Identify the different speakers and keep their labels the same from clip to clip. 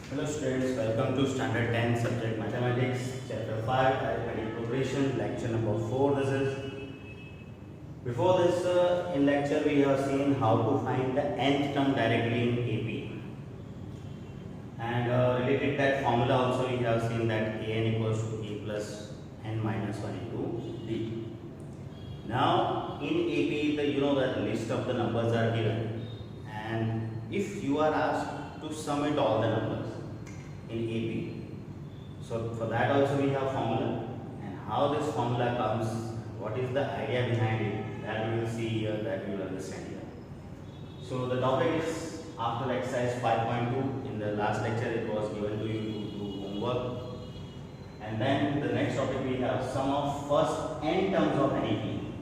Speaker 1: Hello students, welcome to Standard 10 Subject Mathematics, Chapter 5, Arithmetic Progression, Lecture number 4 this is. Before this, in lecture we have seen how to find the nth term directly in AP. And related that formula also we have seen that an equals to a plus n minus 1 into d. Now in AP, you know that the list of the numbers are given, and if you are asked to sum it all the numbers in AP. So for that also we have formula, and how this formula comes, what is the idea behind it, that we will see here, that we will understand here. So the topic is after exercise 5.2. In the last lecture it was given to you to do homework. And then the next topic we have sum of first n terms of anything.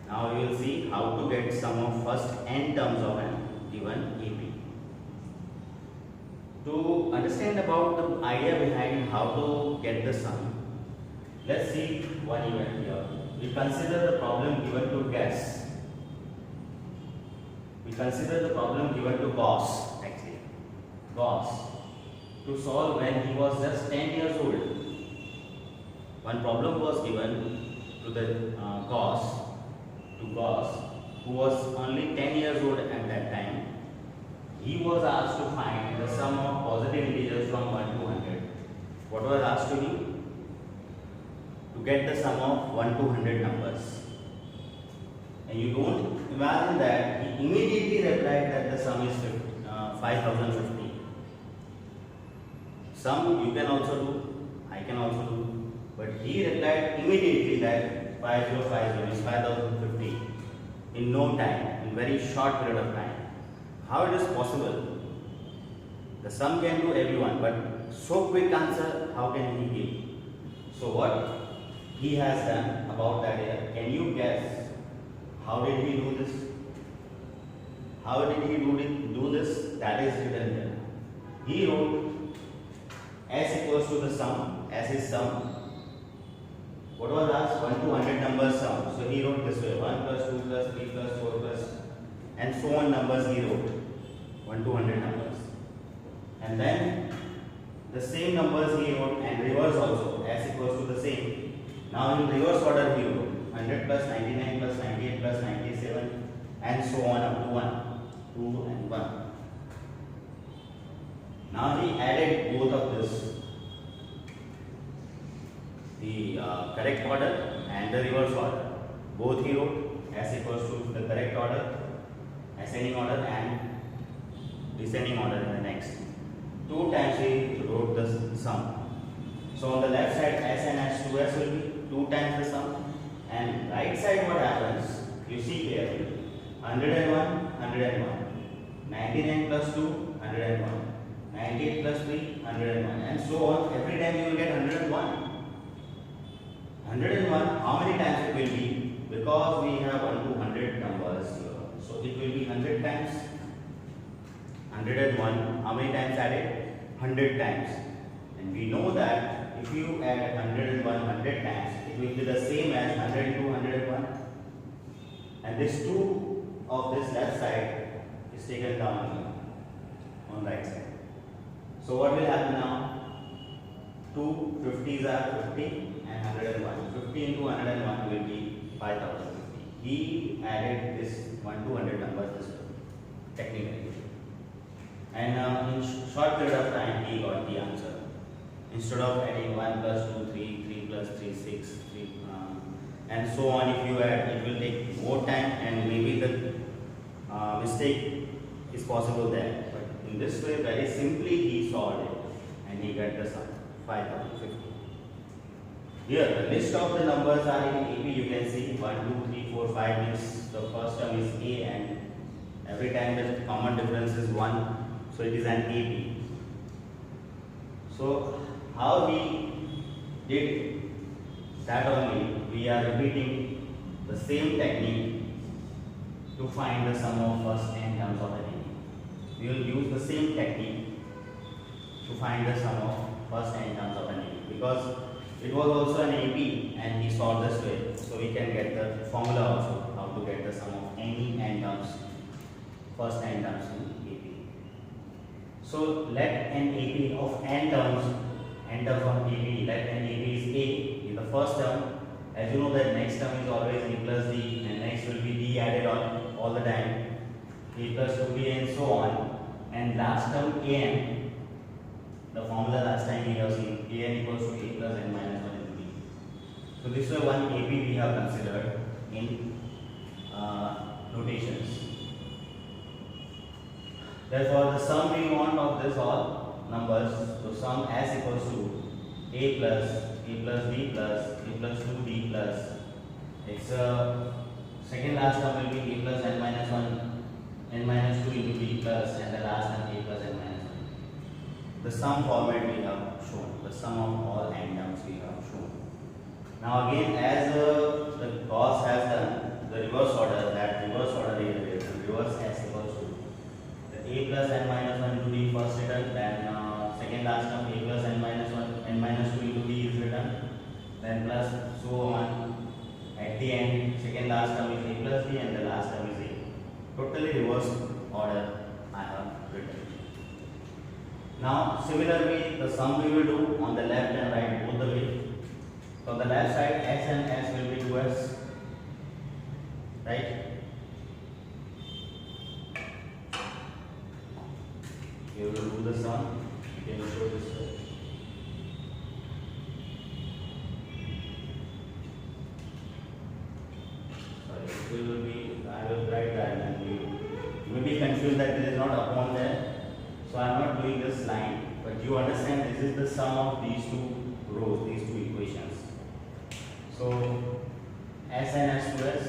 Speaker 1: Now we will see how to get sum of first n terms of an given AP. To understand about the idea behind how to get the sum, let's see one event here. We consider the problem given to guess. We consider the problem given to Gauss, actually. Gauss, to solve when he was just 10 years old. One problem was given to the Gauss, who was only 10 years old at that time. He was asked to find the sum of positive integers from 1 to 100. What was asked to him? To get the sum of 1 to 100 numbers. And you don't imagine that he immediately replied that the sum is 5050. Sum you can also do, I can also do, but he replied immediately that 5050 is 5050 in no time, in very short period of time. How it is possible? The sum can do everyone, but so quick answer, how can he give? So what he has done about that here, can you guess how did he do this? How did he do this? That is written here. He wrote s equals to the sum, s is sum. What was asked? 1 to 100 numbers sum. So he wrote this way: 1 plus 2 plus 3 plus 4 plus, and so on numbers he wrote. 1 to 100 numbers. And then the same numbers he wrote, and reverse also, s equals to the same. Now in reverse order he wrote 100 plus 99 plus 98 plus 97, and so on up to 1. 2 and 1. Now he added both of this, the correct order and the reverse order. Both he wrote, s equals to the correct order, ascending order, and descending order in the next. 2 times he wrote the sum. So on the left side s and s, 2s will be 2 times the sum, and right side what happens? You see clearly. 101, 101. 99 plus 2, 101. 98 plus 3, 101, and so on. Every time you will get 101. 101, how many times it will be? Because we have 1 to 100 numbers here. So it will be 100 times. 101, how many times added? 100 times. And we know that if you add 101 100 times, it will be the same as 100 into 101. And this 2 of this left side is taken down here on right side. So what will happen now? 2 50s are 50 and 101. 50 into 101 will be 5050. He added this 1 to 100 numbers this way, technically. And in short period of time he got the answer. Instead of adding 1 plus 2, 3, 3 plus 3, 6, 3, and so on, if you add, it will take more time, and maybe the mistake is possible there. But in this way, very simply he solved it, and he got the sum, 5050. Here, the list of the numbers are in AP. You can see 1, 2, 3, 4, 5 means the first term is A, and every time the common difference is 1, so it is an AP. So how he did that only, we are repeating the same technique to find the sum of first n terms of an AP. We will use the same technique to find the sum of first n terms of an AP, because it was also an AP and he solved this way. So we can get the formula also, how to get the sum of any n terms, first n terms in AP. So let an AP of n terms on AP, let an AP is A in the first term. As you know that next term is always A plus D, and next will be D added on all the time, A plus 2D and so on, and last term AN. The formula last time we have seen, AN equals to A plus n minus 1 into D. So this is one AP we have considered in notations. Therefore, the sum we want of this all numbers, so sum S equals to A plus B plus A plus 2D plus its second last term will be A plus n minus 1 n minus 2 into D plus, and the last term A plus n minus 1. The sum format we have shown, the sum of all n terms we have shown. Now again, as the Gauss has done the reverse order, that reverse order is written, reverse S equals to A plus n minus 1 into D first written, then second last term A plus n minus 1 n minus 2 into D is written, then plus so on. At the end, second last term is A plus D and the last term is A. Totally reverse order I have written. Now similarly, the sum we will do on the left and right both the way. So on the left side, S and S will be 2S, right? You will do the sum. You can show this way. Sorry, it will be. I will write that, and you may be confused that it is not upon there. So I am not doing this line, but you understand this is the sum of these two rows, these two equations. So S and S2S.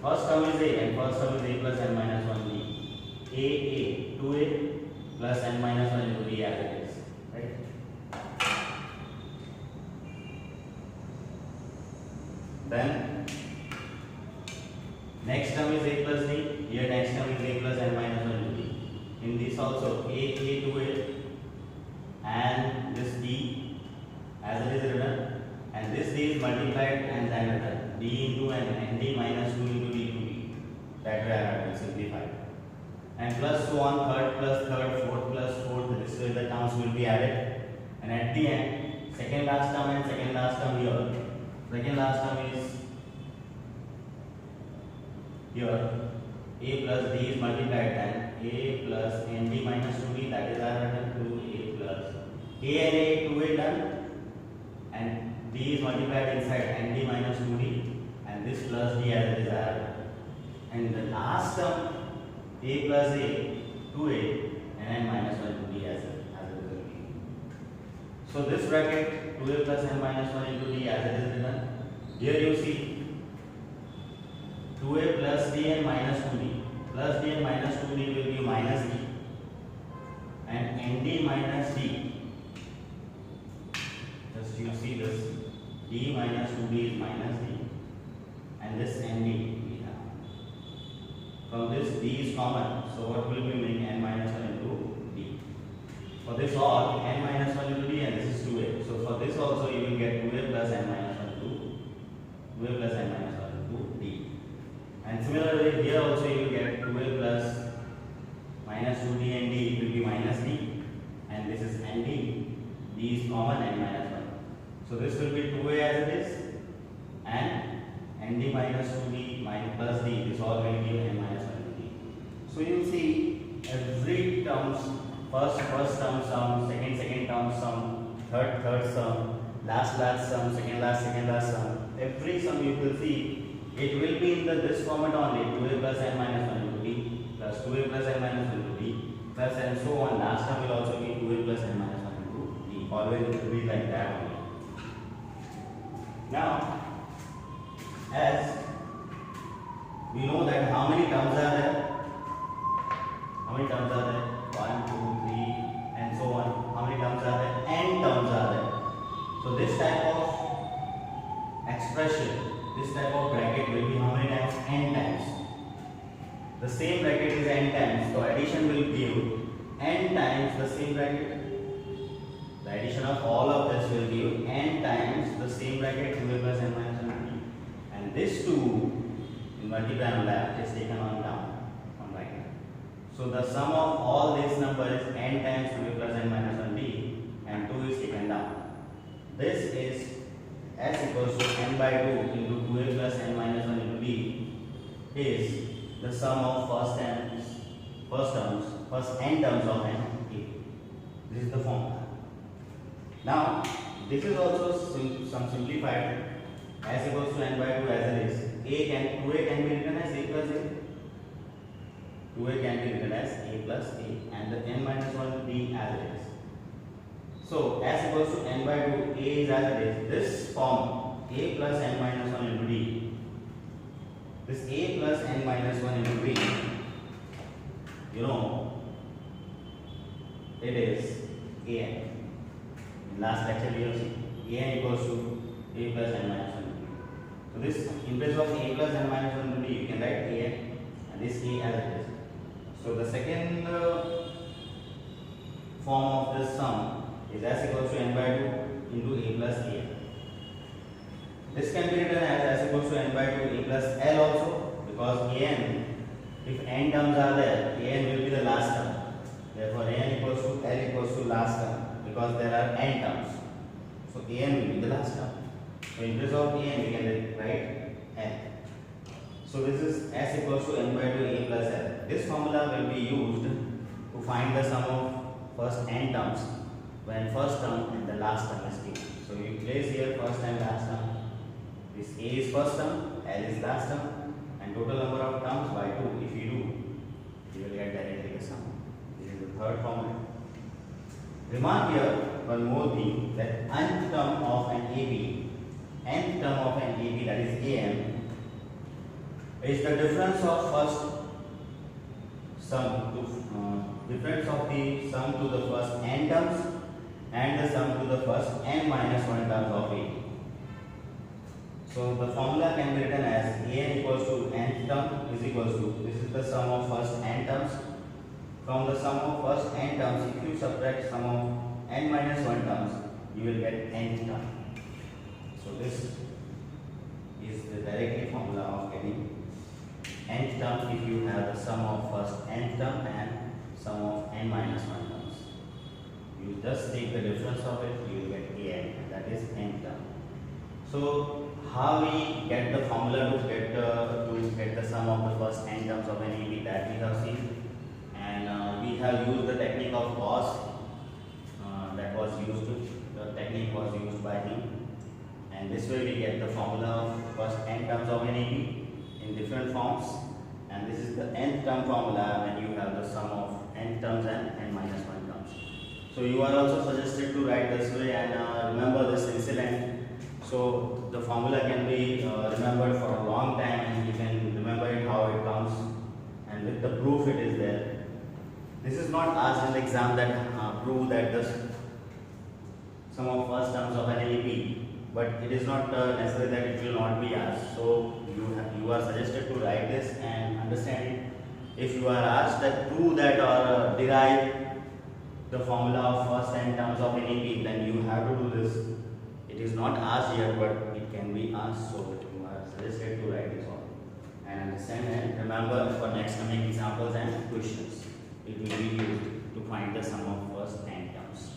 Speaker 1: First term is A, and first term is A plus n minus 1D. A 2A plus n minus 1 into D as it is, right? Then next term is A plus D. Here next term is A plus n minus 1 into D. In this also A 2A and this D as it is written, and this D is multiplied and then written D into n D minus 2 into D to D. That way I have simplified. And plus so on, third plus third, fourth plus fourth, this way the terms will be added. And at the end, second last term and second last term here. Second last term is here. A plus D is multiplied, then A plus ND minus 2D, that is our written to A plus A and A 2A done, and D is multiplied inside ND minus 2D, and this plus D as it is our. And the last term A plus A 2A and n minus 1 to D as it will be. So this bracket 2A plus n minus 1 into D as it is written. Here you see 2A plus D and minus 2D. Plus D and minus 2D will be minus D. And ND minus D. Just you see this. D minus 2D is minus D. And this ND we have. From this D is common. So what will be meaning n minus 1 into D. For this all n minus 1 into D, and this is 2A. So for this also you will get 2A plus n minus 1 into 2A plus n minus 1 into D. And similarly here also you will get 2A plus minus 2D and D, it will be minus D, and this is ND. D is common, n minus 1. So this will be 2A as it is, and ND minus 2D minus plus D, this all will give n minus 1 into D. So you will see every terms, first term sum, second term sum, third sum, last sum, second last sum, every sum you will see it will be in this format only, 2A plus n minus 1 into D plus 2A plus n minus 1 into D plus and so on. Last term will also be 2A plus n minus 1 into D. Always it will be like that only. Now, as we know that how many terms are there? How many terms are there? 1, 2, 3 and so on. How many terms are there? N terms are there. So this type of expression, this type of bracket will be how many times? N times. The same bracket is n times, so addition will give n times the same bracket. The addition of all of this will give n times the same bracket, 2A plus n minus 1. And this 2 in multiply on left is taken on down, on right. So the sum of all these numbers number is n times 2a plus n minus 1b and 2 is taken down. This is s equals to n by 2 into 2a plus n minus 1 into b is the sum of first n terms of n a. This is the formula. Now this is also some simplified. S equals to n by 2 as it is. 2a can be written as a plus a. 2a can be written as a plus a and the n minus 1 b as it is. So s equals to n by 2, a is as it is. This form a plus n minus 1 into d. This a plus n minus 1 into b, you know, it is an. In last lecture we have seen an equals to a plus n minus 1 into b. So this in place of a plus n minus 1 into b, you can write an and this a as it is. So the second form of this sum is s equals to n by 2 into a plus a. This can be written as s equals to n by 2 a plus l also, because an, if n terms are there, an will be the last term. Therefore an equals to l equals to last term, because there are n terms. So an will be the last term. So in place of an we can write n. So this is s equals to n by 2 a plus l. This formula will be used to find the sum of first n terms when first term and the last term is given. So you place here first and last term. This a is first term, l is last term, and total number of terms by 2. If you do, you will get directly the sum. This is the third formula. Remark here one more thing, that nth term of an AB, that is an, is the difference of first sum to difference of the sum to the first n terms and the sum to the first n minus 1 terms of AB. So the formula can be written as an equals to nth term is equals to, this is the sum of first n terms. From the sum of first n terms, if you subtract sum of n minus 1 terms, you will get nth term. So this is the directly formula of getting nth term if you have the sum of first nth term and sum of n minus 1 terms. You just take the difference of it, you will get an, and that is nth term. So how we get the formula to get the sum of the first n terms of an AB, that we have seen, and we have used the technique of cos. The technique was used by him, and this way we get the formula of first n terms of an AB in different forms, and this is the nth term formula when you have the sum of n terms and n minus 1 terms. So you are also suggested to write this way and remember this incident. So the formula can be remembered for a long time, and you can remember it how it comes, and with the proof it is there. This is not asked in the exam that prove that the sum of first terms of an AB, but it is not necessary that it will not be asked. So you are suggested to write this and understand it. If you are asked that prove that or derive the formula of first n terms of an AB, then you have to do this. It is not asked here, but it can be asked, so you are suggested to write this all and understand and remember for next coming examples and questions. It will be used to find the sum of first n terms.